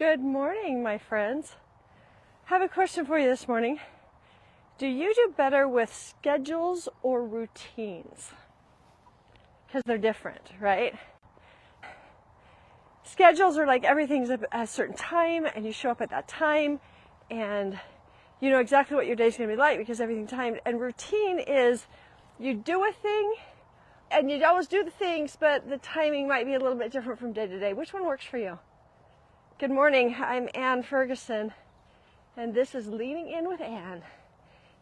Good morning, my friends. I have a question for you this morning. Do you do better with schedules or routines? Because they're different, right? Schedules are like everything's at a certain time and you show up at that time and you know exactly what your day's going to be like because everything's timed. And routine is you do a thing and you always do the things, but the timing might be a little bit different from day to day. Which one works for you? Good morning, I'm Ann Ferguson, and this is Leaning In with Ann.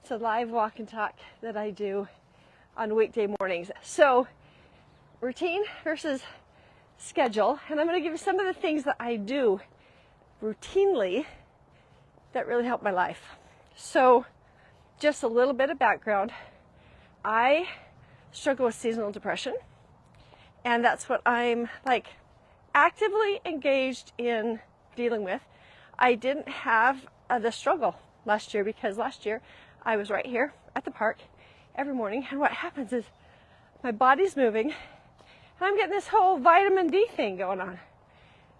It's a live walk and talk that I do on weekday mornings. So, routine versus schedule, and I'm going to give you some of the things that I do routinely that really help my life. So, just a little bit of background. I struggle with seasonal depression, and that's what I'm actively engaged in dealing with. I didn't have the struggle last year because last year I was right here at the park every morning, and what happens is my body's moving and I'm getting this whole vitamin D thing going on.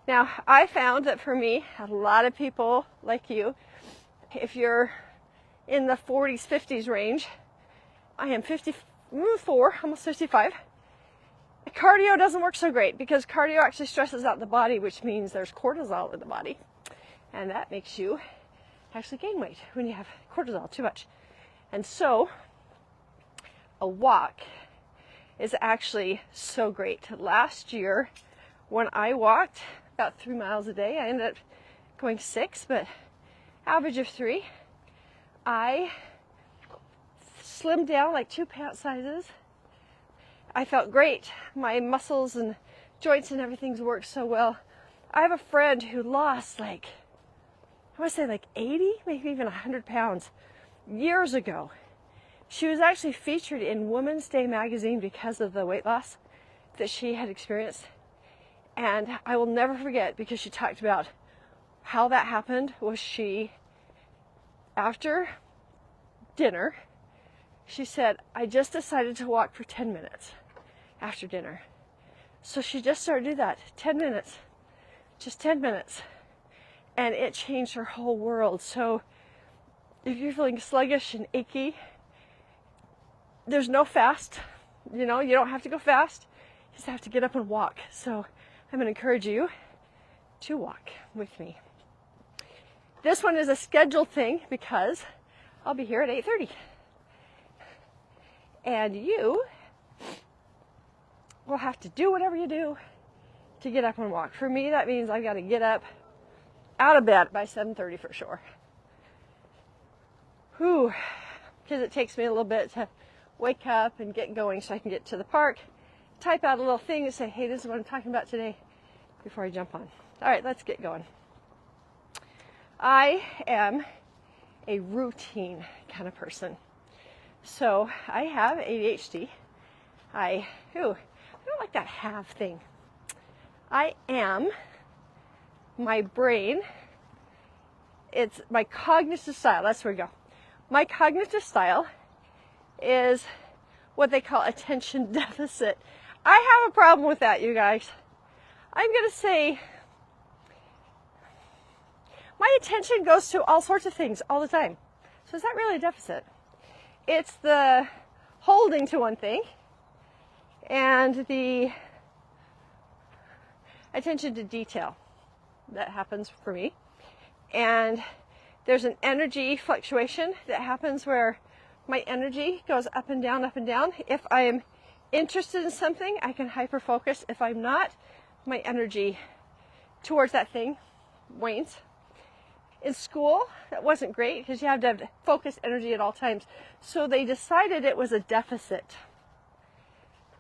Now, I found that for me, a lot of people like you, if you're in the 40s, 50s range, I am 54, almost 55. Cardio doesn't work so great because cardio actually stresses out the body, which means there's cortisol in the body. And that makes you actually gain weight when you have cortisol too much. And so a walk is actually so great. Last year, when I walked about 3 miles a day, I ended up going 6, but average of 3. I slimmed down like 2 pant sizes. I felt great. My muscles and joints and everything's worked so well. I have a friend who lost I want to say 80, maybe even 100 pounds years ago. She was actually featured in Women's Day magazine because of the weight loss that she had experienced. And I will never forget because she talked about how that happened was after dinner, she said, I just decided to walk for 10 minutes after dinner. So she just started to do that, 10 minutes, just 10 minutes. And it changed her whole world. So if you're feeling sluggish and achy, there's no fast. You don't have to go fast. You just have to get up and walk. So I'm going to encourage you to walk with me. This one is a scheduled thing because I'll be here at 8:30. And you will have to do whatever you do to get up and walk. For me, that means I've got to get up out of bed by 7:30 for sure. Because it takes me a little bit to wake up and get going so I can get to the park, type out a little thing and say, hey, this is what I'm talking about today before I jump on. All right, let's get going. I am a routine kind of person. So I have ADHD. I don't like that have thing. I am, my brain, it's my cognitive style. That's where we go. My cognitive style is what they call attention deficit. I have a problem with that, you guys. I'm going to say my attention goes to all sorts of things all the time. So is that really a deficit? It's the holding to one thing and the attention to detail that happens for me. And there's an energy fluctuation that happens where my energy goes up and down, up and down. If I'm interested in something, I can hyper focus. If I'm not, my energy towards that thing wanes. In school, that wasn't great because you have to have focused energy at all times. So they decided it was a deficit.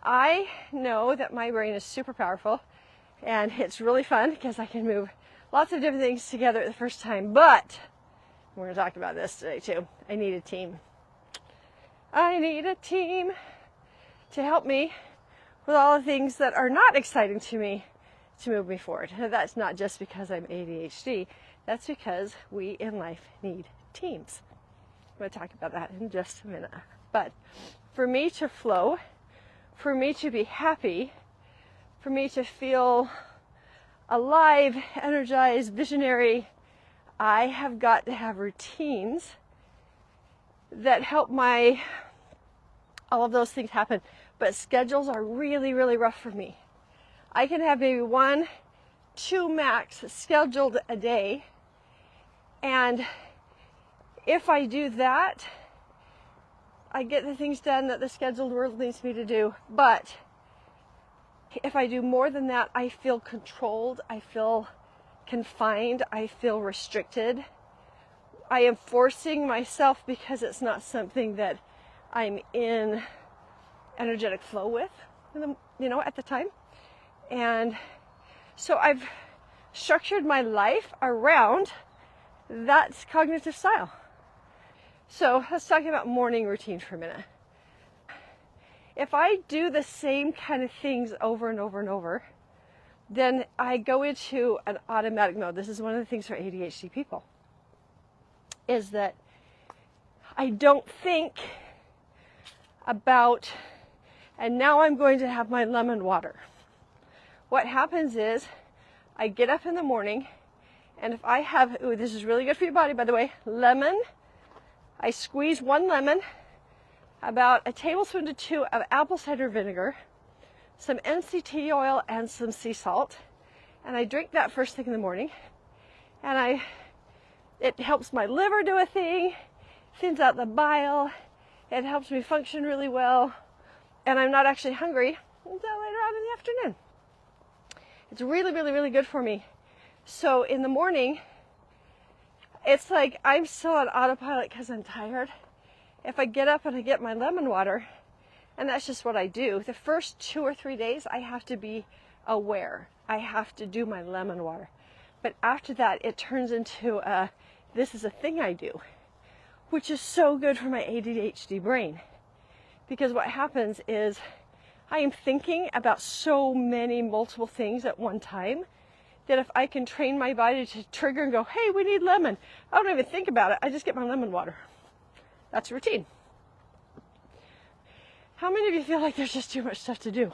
I know that my brain is super powerful and it's really fun because I can move lots of different things together at the first time. But we're going to talk about this today too. I need a team. I need a team to help me with all the things that are not exciting to me to move me forward. And that's not just because I'm ADHD. That's because we in life need teams. I'm going to talk about that in just a minute. But for me to flow, for me to be happy, for me to feel alive, energized, visionary, I have got to have routines that help all of those things happen. But schedules are really, really rough for me. I can have maybe 1, 2 max scheduled a day. And if I do that, I get the things done that the scheduled world needs me to do. But if I do more than that, I feel controlled, I feel confined, I feel restricted. I am forcing myself because it's not something that I'm in energetic flow with, at the time. And so I've structured my life around that cognitive style. So let's talk about morning routine for a minute. If I do the same kind of things over and over and over, then I go into an automatic mode. This is one of the things for ADHD people, is that I don't think about, and now I'm going to have my lemon water. What happens is I get up in the morning, and if I have, this is really good for your body, by the way, lemon, I squeeze 1 lemon, about a tablespoon to 2 of apple cider vinegar, some MCT oil, and some sea salt. And I drink that first thing in the morning. And it helps my liver do a thing, thins out the bile, it helps me function really well, and I'm not actually hungry until later on in the afternoon. It's really, really, really good for me. So in the morning, it's like I'm still on autopilot because I'm tired. If I get up and I get my lemon water, and that's just what I do, the first 2 or 3 days I have to be aware. I have to do my lemon water. But after that, it turns into this is a thing I do, which is so good for my ADHD brain. Because what happens is I am thinking about so many multiple things at one time that if I can train my body to trigger and go, hey, we need lemon, I don't even think about it. I just get my lemon water. That's routine. How many of you feel like there's just too much stuff to do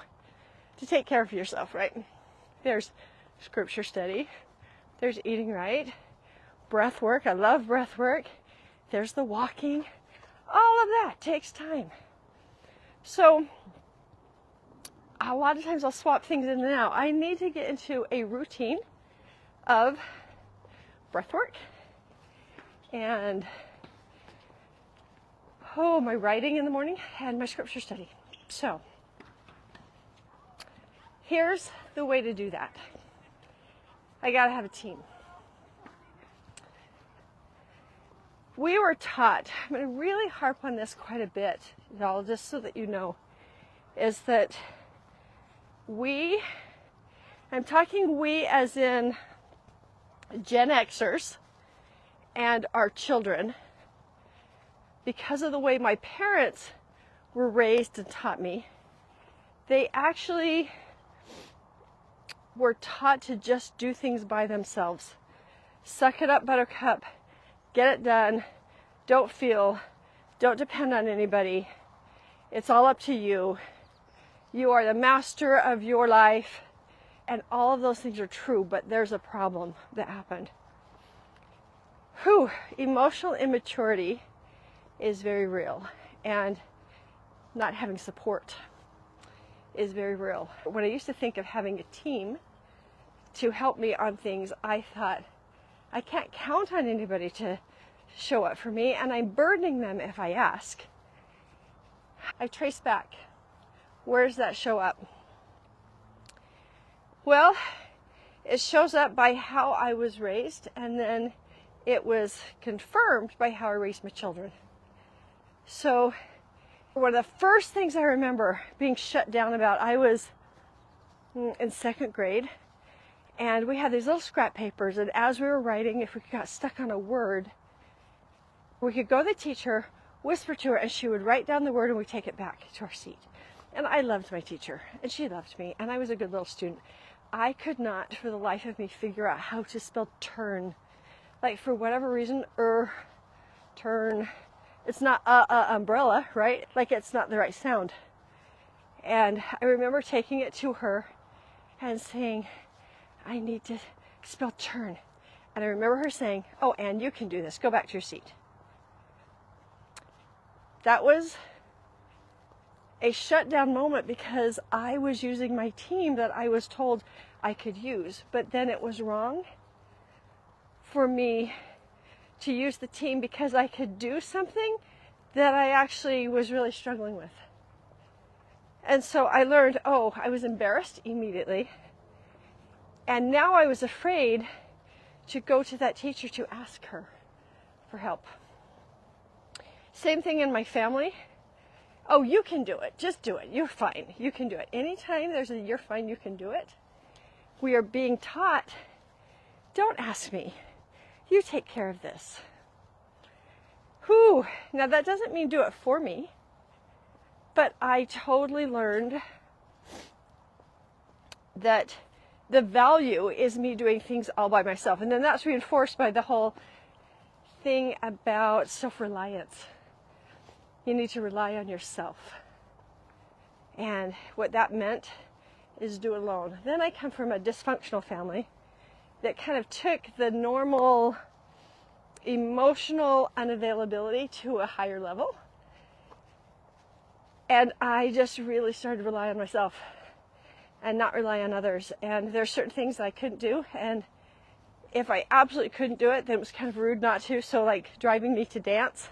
to take care of yourself, right? There's scripture study, there's eating right, breath work. I love breath work. There's the walking. All of that takes time. So a lot of times I'll swap things in and out. I need to get into a routine of breath work and my writing in the morning and my scripture study. So here's the way to do that. I gotta have a team. We were taught, I'm going to really harp on this quite a bit, y'all, just so that you know, is that I'm talking we as in Gen Xers and our children, because of the way my parents were raised and taught me, they actually were taught to just do things by themselves. Suck it up, buttercup. Get it done. Don't feel. Don't depend on anybody. It's all up to you. You are the master of your life. And all of those things are true, but there's a problem that happened. Emotional immaturity is very real. And not having support is very real. When I used to think of having a team to help me on things, I thought, I can't count on anybody to show up for me, and I'm burdening them if I ask. I trace back. Where does that show up? Well, it shows up by how I was raised, and then it was confirmed by how I raised my children. So one of the first things I remember being shut down about, I was in second grade, and we had these little scrap papers, and as we were writing, if we got stuck on a word, we could go to the teacher, whisper to her, and she would write down the word, and we'd take it back to our seat. And I loved my teacher, and she loved me, and I was a good little student. I could not, for the life of me, figure out how to spell turn. Like, for whatever reason, turn. It's not umbrella, right? Like, it's not the right sound. And I remember taking it to her and saying, I need to spell turn. And I remember her saying, oh, Anne, you can do this. Go back to your seat. That was a shutdown moment because I was using my team that I was told I could use. But then it was wrong for me to use the team because I could do something that I actually was really struggling with. And so I learned, oh, I was embarrassed immediately. And now I was afraid to go to that teacher to ask her for help. Same thing in my family. Oh, you can do it. Just do it. You're fine. You can do it. Anytime there's a you're fine, you can do it. We are being taught, don't ask me. You take care of this. Whew. Now that doesn't mean do it for me. But I totally learned that the value is me doing things all by myself. And then that's reinforced by the whole thing about self-reliance. You need to rely on yourself. And what that meant is do alone. Then I come from a dysfunctional family that kind of took the normal emotional unavailability to a higher level. And I just really started to rely on myself and not rely on others. And there's certain things that I couldn't do. And if I absolutely couldn't do it, then it was kind of rude not to. So like driving me to dance,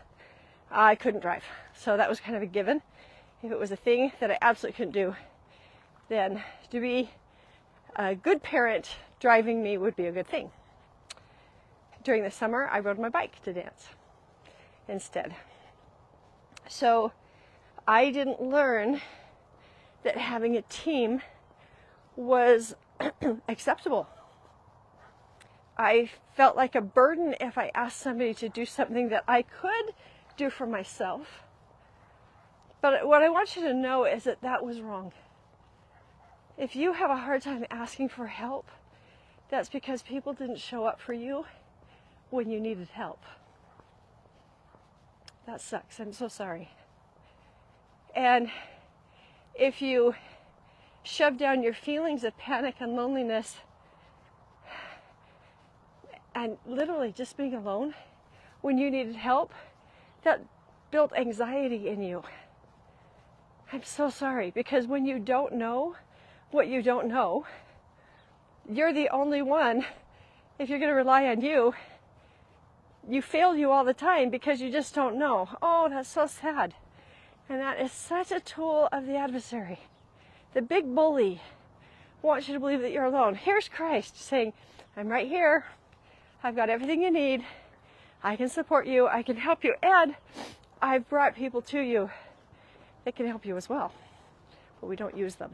I couldn't drive. So that was kind of a given. If it was a thing that I absolutely couldn't do, then to be a good parent, driving me would be a good thing. During the summer, I rode my bike to dance instead. So I didn't learn that having a team was acceptable. I felt like a burden if I asked somebody to do something that I could do for myself. But what I want you to know is that that was wrong. If you have a hard time asking for help, that's because people didn't show up for you when you needed help. That sucks. I'm so sorry. And if you shove down your feelings of panic and loneliness and literally just being alone when you needed help, that built anxiety in you. I'm so sorry, because when you don't know what you don't know, you're the only one. If you're going to rely on you, you fail you all the time because you just don't know. Oh, that's so sad. And that is such a tool of the adversary. The big bully wants you to believe that you're alone. Here's Christ saying, I'm right here. I've got everything you need. I can support you. I can help you. And I've brought people to you that can help you as well. But we don't use them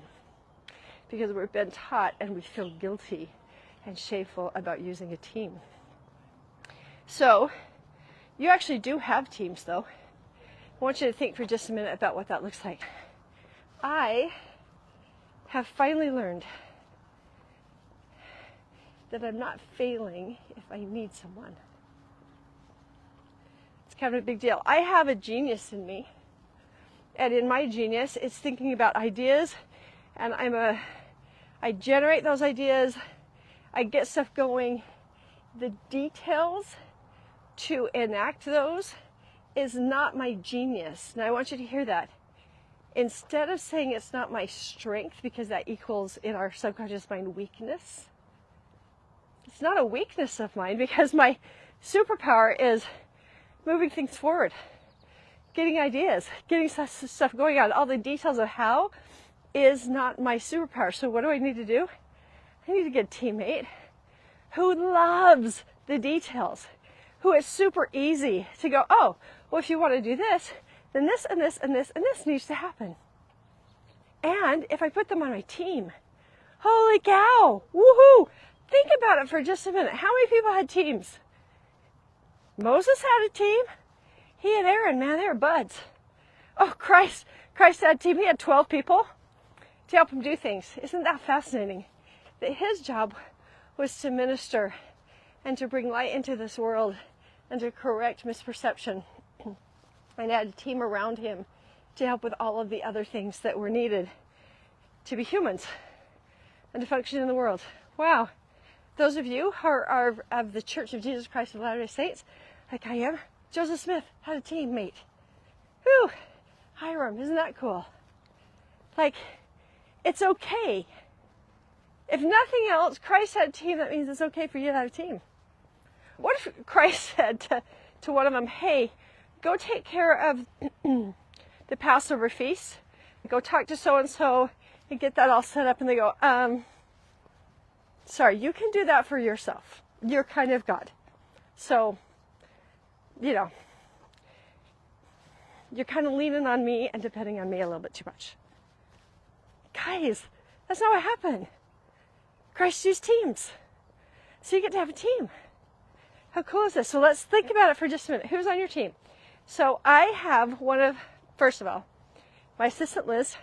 because we've been taught and we feel guilty and shameful about using a team. So you actually do have teams, though. I want you to think for just a minute about what that looks like. I have finally learned that I'm not failing if I need someone. It's kind of a big deal. I have a genius in me. And in my genius, it's thinking about ideas. And I generate those ideas. I get stuff going. The details to enact those is not my genius. Now I want you to hear that. Instead of saying it's not my strength, because that equals in our subconscious mind weakness, it's not a weakness of mine, because my superpower is moving things forward, getting ideas, getting stuff going on. All the details of how is not my superpower. So what do I need to do? I need to get a teammate who loves the details, who is super easy to go, oh, well, if you want to do this, then this and this and this and this needs to happen. And if I put them on my team, holy cow, woohoo! Think about it for just a minute. How many people had teams? Moses had a team. He and Aaron, man, they were buds. Oh, Christ had a team. He had 12 people to help him do things. Isn't that fascinating? That his job was to minister and to bring light into this world and to correct misperception. And had a team around him to help with all of the other things that were needed to be humans and to function in the world. Wow. those of you who are of the Church of Jesus Christ of Latter-day Saints, like I am, Joseph Smith had a teammate. Whew, Hiram, isn't that cool? Like, it's okay. If nothing else, Christ had a team, that means it's okay for you to have a team. What if Christ said to one of them, hey, go take care of the Passover feast, go talk to so-and-so and get that all set up, and they go, sorry, you can do that for yourself. You're kind of God. So, you know, you're kind of leaning on me and depending on me a little bit too much. Guys, that's not what happened. Christ used teams. So you get to have a team. How cool is this? So let's think about it for just a minute. Who's on your team? So I have first of all, my assistant Liz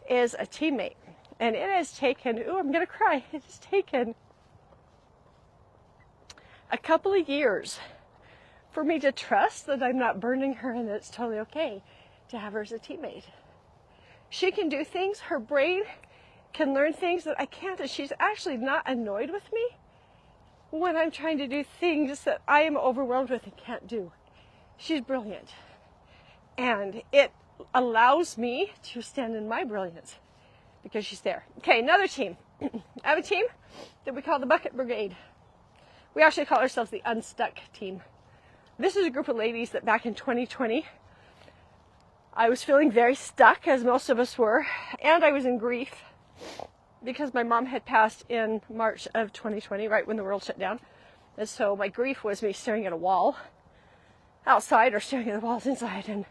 is a teammate. And it has taken, I'm going to cry. It has taken a couple of years for me to trust that I'm not burning her and that it's totally okay to have her as a teammate. She can do things. Her brain can learn things that I can't. And she's actually not annoyed with me when I'm trying to do things that I am overwhelmed with and can't do. She's brilliant. And it allows me to stand in my brilliance because she's there. Okay, another team. I have a team that we call the Bucket Brigade. We actually call ourselves the Unstuck Team. This is a group of ladies that back in 2020, I was feeling very stuck, as most of us were, and I was in grief because my mom had passed in March of 2020, right when the world shut down. And so my grief was me staring at a wall outside or staring at the walls inside, and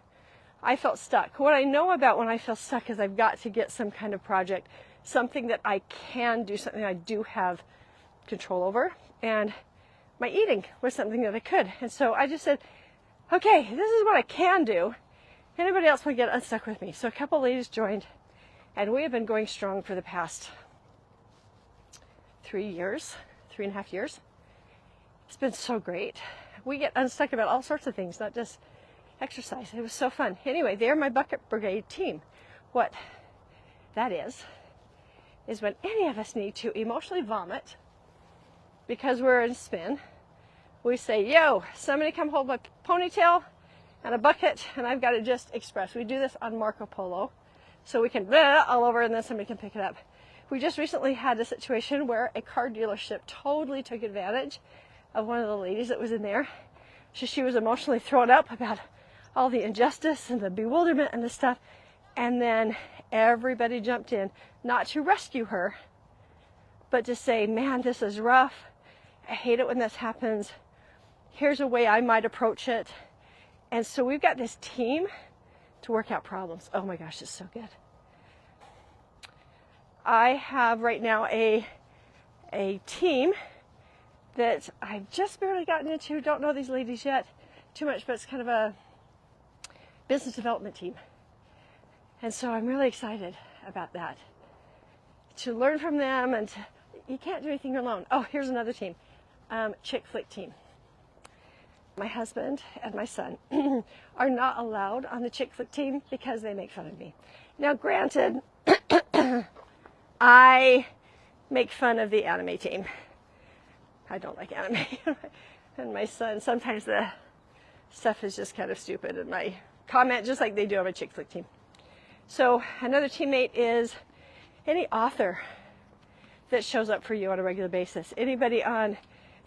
I felt stuck. What I know about when I feel stuck is I've got to get some kind of project, something that I can do, something I do have control over. And my eating was something that I could. And so I just said, okay, this is what I can do. Anybody else want to get unstuck with me? So a couple of ladies joined, and we have been going strong for the past 3.5 years. It's been so great. We get unstuck about all sorts of things, not just exercise. It was so fun. Anyway, they're my Bucket Brigade team. What that is when any of us need to emotionally vomit because we're in spin, we say, yo, somebody come hold my ponytail and a bucket, and I've got to just express. We do this on Marco Polo, so we can blah all over, and then somebody can pick it up. We just recently had a situation where a car dealership totally took advantage of one of the ladies that was in there. So she was emotionally thrown up about all the injustice and the bewilderment and the stuff. And then everybody jumped in, not to rescue her, but to say, man, this is rough. I hate it when this happens. Here's a way I might approach it. And so we've got this team to work out problems. Oh my gosh, it's so good. I have right now a team that I've just barely gotten into. Don't know these ladies yet too much, but it's kind of a business development team. And so I'm really excited about that. To learn from them, and you can't do anything alone. Oh, here's another team. Chick flick team. My husband and my son are not allowed on the chick flick team because they make fun of me. Now, granted, I make fun of the anime team. I don't like anime. And my son, sometimes the stuff is just kind of stupid, and I comment just like they do on a chick flick team. So another teammate is any author that shows up for you on a regular basis. Anybody on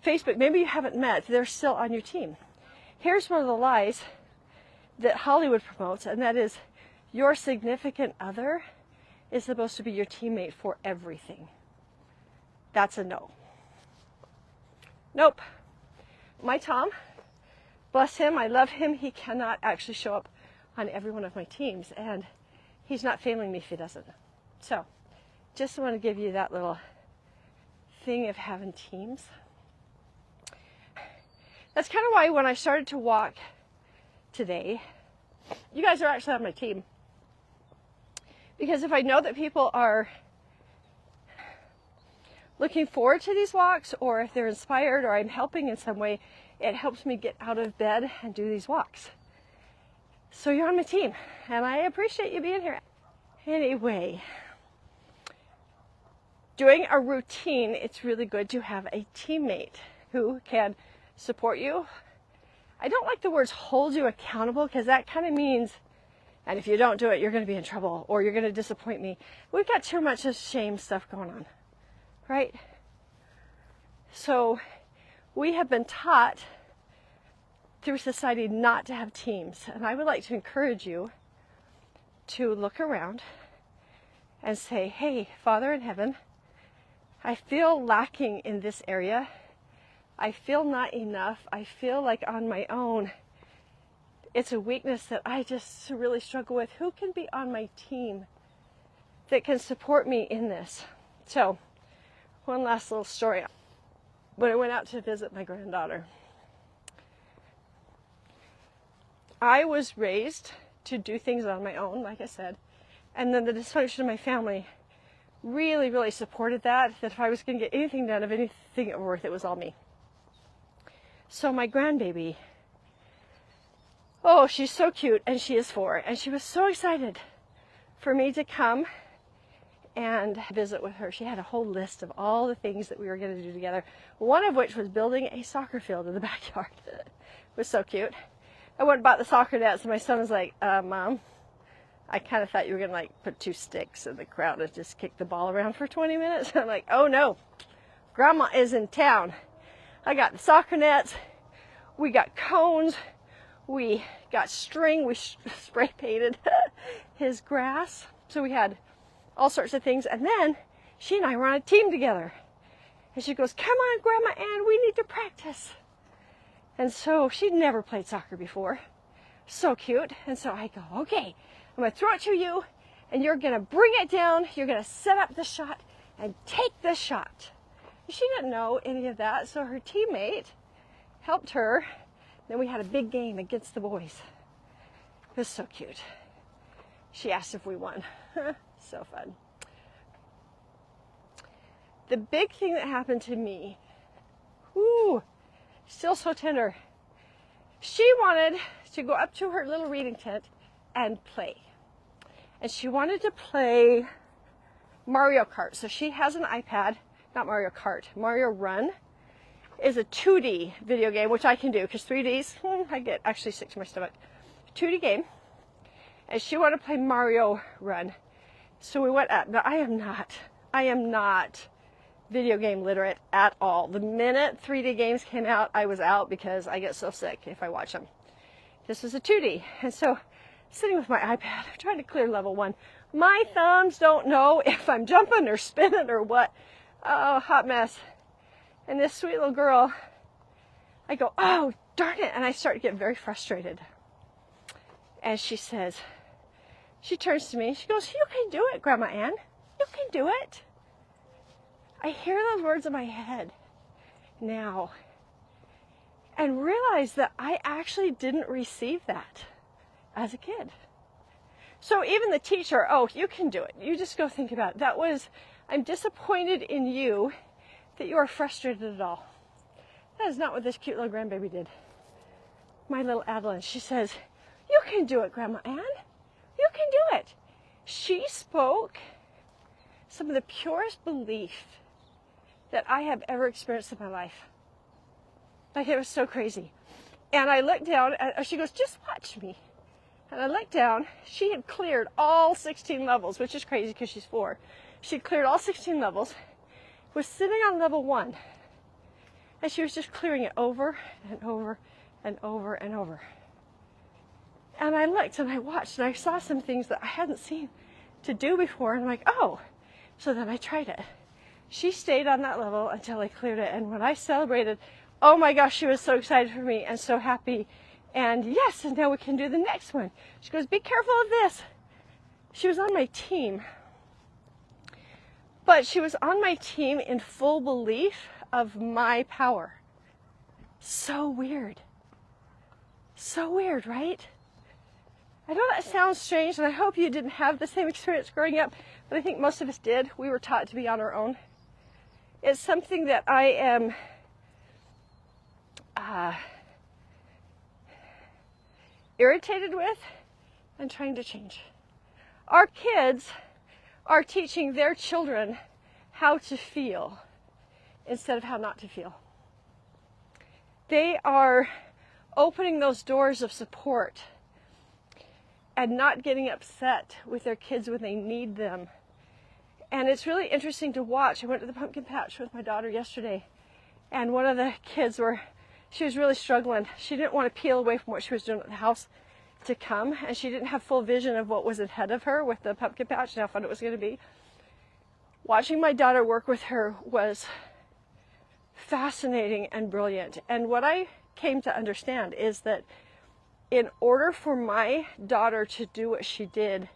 Facebook, maybe you haven't met, they're still on your team. Here's one of the lies that Hollywood promotes, and that is your significant other is supposed to be your teammate for everything. That's a no. Nope. My Tom, bless him, I love him, he cannot actually show up on every one of my teams, and he's not failing me if he doesn't. So, just want to give you that little thing of having teams. That's kind of why when I started to walk today, you guys are actually on my team. Because if I know that people are looking forward to these walks, or if they're inspired, or I'm helping in some way, it helps me get out of bed and do these walks. So you're on my team, and I appreciate you being here. Anyway, doing a routine, it's really good to have a teammate who can support you. I don't like the words hold you accountable, because that kind of means, and if you don't do it, you're going to be in trouble or you're going to disappoint me. We've got too much of shame stuff going on, right? So we have been taught through society not to have teams. And I would like to encourage you to look around and say, hey, Father in heaven, I feel lacking in this area. I feel not enough. I feel like on my own, it's a weakness that I just really struggle with. Who can be on my team that can support me in this? So, one last little story. When I went out to visit my granddaughter, I was raised to do things on my own, like I said, and then the dysfunction of my family really, really supported that if I was going to get anything done of anything of worth, it was all me. So my grandbaby, oh, she's so cute, and she is 4, and she was so excited for me to come and visit with her. She had a whole list of all the things that we were going to do together, one of which was building a soccer field in the backyard. It was so cute. I went and bought the soccer nets, and my son was like, Mom, I kind of thought you were going to like put 2 sticks in the ground and just kick the ball around for 20 minutes. I'm like, oh no, Grandma is in town. I got the soccer nets, we got cones, we got string, we spray painted his grass. So we had all sorts of things. And then she and I were on a team together. And she goes, come on, Grandma Ann, we need to practice. And so she'd never played soccer before. So cute. And so I go, okay, I'm going to throw it to you, and you're going to bring it down. You're going to set up the shot and take the shot. She didn't know any of that, so her teammate helped her. Then we had a big game against the boys. It was so cute. She asked if we won. So fun. The big thing that happened to me, still so tender. She wanted to go up to her little reading tent and play. And she wanted to play Mario Kart. So she has an iPad, not Mario Kart, Mario Run is a 2D video game, which I can do, because 3Ds, I get actually sick to my stomach. 2D game. And she wanted to play Mario Run. So we went up. Now I am not video game literate at all. The minute 3D games came out, I was out, because I get so sick if I watch them. This was a 2D. And so sitting with my iPad, I'm trying to clear level 1. My thumbs don't know if I'm jumping or spinning or what. Oh, hot mess. And this sweet little girl, I go, oh, darn it. And I start to get very frustrated. And she says, she turns to me, she goes, you can do it, Grandma Ann. You can do it. I hear those words in my head now and realize that I actually didn't receive that as a kid. So even the teacher, oh, you can do it. You just go think about it. That was, I'm disappointed in you that you are frustrated at all. That is not what this cute little grandbaby did. My little Adeline, she says, you can do it, Grandma Ann. You can do it. She spoke some of the purest belief that I have ever experienced in my life. Like, it was so crazy. And I looked down, and she goes, just watch me. And I looked down. She had cleared all 16 levels, which is crazy because she's 4. She had cleared all 16 levels, was sitting on level 1. And she was just clearing it over and over and over and over. And I looked and I watched and I saw some things that I hadn't seen to do before. And I'm like, oh. So then I tried it. She stayed on that level until I cleared it. And when I celebrated, oh my gosh, she was so excited for me and so happy. And yes, and now we can do the next one. She goes, be careful of this. She was on my team. But she was on my team in full belief of my power. So weird. So weird, right? I know that sounds strange, and I hope you didn't have the same experience growing up, but I think most of us did. We were taught to be on our own. It's something that I am irritated with and trying to change. Our kids are teaching their children how to feel instead of how not to feel. They are opening those doors of support and not getting upset with their kids when they need them. And it's really interesting to watch. I went to the pumpkin patch with my daughter yesterday, and one of the kids she was really struggling. She didn't want to peel away from what she was doing at the house to come, and she didn't have full vision of what was ahead of her with the pumpkin patch and how fun it was going to be. Watching my daughter work with her was fascinating and brilliant. And what I came to understand is that in order for my daughter to do what she did,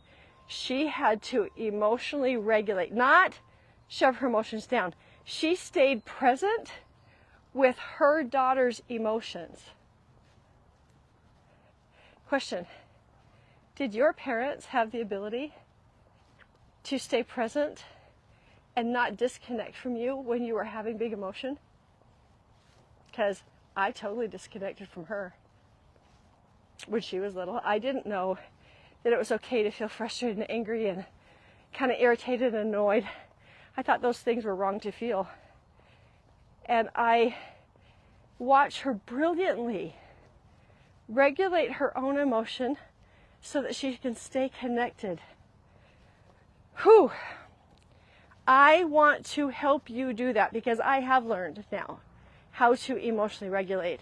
she had to emotionally regulate, not shove her emotions down. She stayed present with her daughter's emotions. Question: did your parents have the ability to stay present and not disconnect from you when you were having big emotion? Because I totally disconnected from her when she was little. I didn't know that it was okay to feel frustrated and angry and kind of irritated and annoyed. I thought those things were wrong to feel. And I watched her brilliantly regulate her own emotion so that she can stay connected. Whew. I want to help you do that because I have learned now how to emotionally regulate,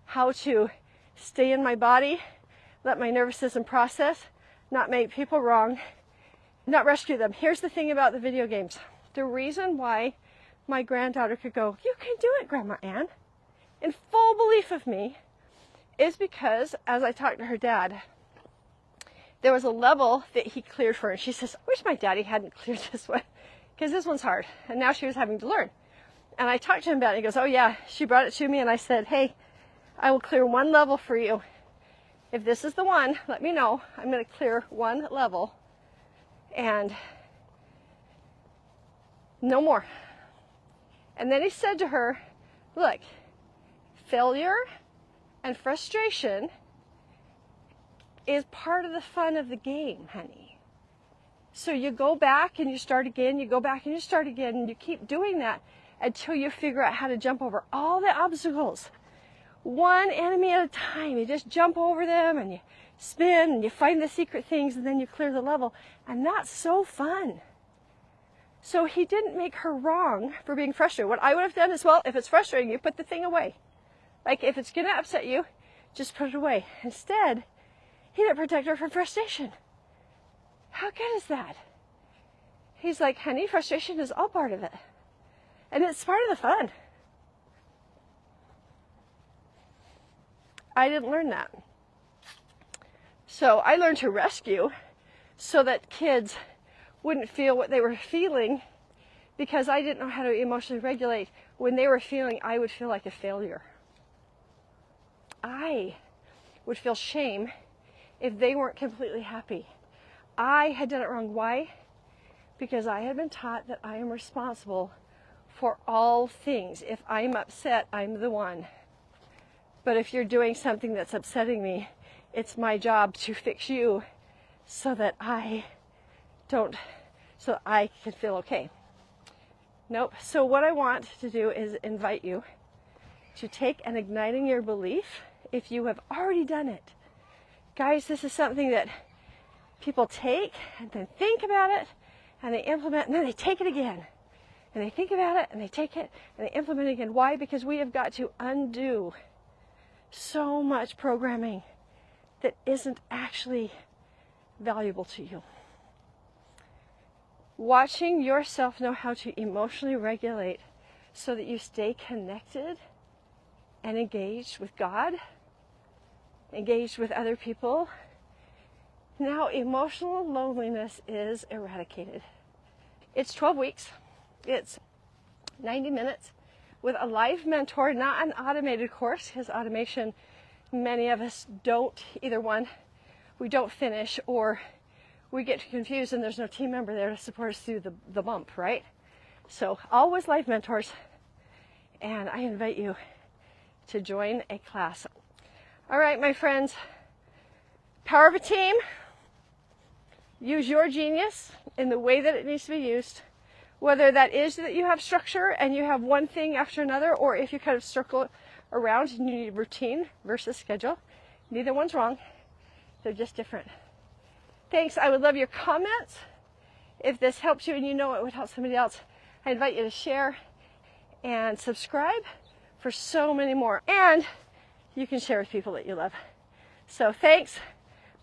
how to stay in my body, let my nervous system process, not make people wrong, not rescue them. Here's the thing about the video games. The reason why my granddaughter could go, "You can do it, Grandma Ann," in full belief of me, is because as I talked to her dad, there was a level that he cleared for her. And she says, "I wish my daddy hadn't cleared this one because this one's hard." And now she was having to learn. And I talked to him about it. He goes, "Oh yeah." She brought it to me and I said, "Hey, I will clear one level for you. If this is the one, let me know. I'm going to clear one level and no more." And then he said to her, "Look, failure and frustration is part of the fun of the game, honey. So you go back and you start again, you go back and you start again, and you keep doing that until you figure out how to jump over all the obstacles. One enemy at a time. You just jump over them and you spin and you find the secret things and then you clear the level. And that's so fun." So he didn't make her wrong for being frustrated. What I would have done is, well, if it's frustrating you, put the thing away. Like if it's going to upset you, just put it away. Instead, he didn't protect her from frustration. How good is that? He's like, "Honey, frustration is all part of it. And it's part of the fun." I didn't learn that. So I learned to rescue so that kids wouldn't feel what they were feeling, because I didn't know how to emotionally regulate. When they were feeling, I would feel like a failure. I would feel shame if they weren't completely happy. I had done it wrong. Why? Because I had been taught that I am responsible for all things. If I'm upset, I'm the one. But if you're doing something that's upsetting me, it's my job to fix you so that I can feel okay. Nope. So what I want to do is invite you to take and igniting your belief if you have already done it. Guys, this is something that people take and then think about it and they implement, and then they take it again. And they think about it and they take it and they implement it again. Why? Because we have got to undo so much programming that isn't actually valuable to you. Watching yourself know how to emotionally regulate so that you stay connected and engaged with God, engaged with other people. Now emotional loneliness is eradicated. It's 12 weeks. It's 90 minutes with a live mentor, not an automated course, because automation, many of us don't, either one, we don't finish, or we get confused and there's no team member there to support us through the bump, right? So always live mentors, and I invite you to join a class. All right, my friends, power of a team. Use your genius in the way that it needs to be used. Whether that is that you have structure and you have one thing after another, or if you kind of circle around and you need routine versus schedule. Neither one's wrong. They're just different. Thanks. I would love your comments. If this helps you and you know it would help somebody else, I invite you to share and subscribe for so many more. And you can share with people that you love. So thanks.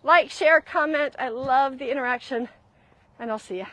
Like, share, comment. I love the interaction, and I'll see you.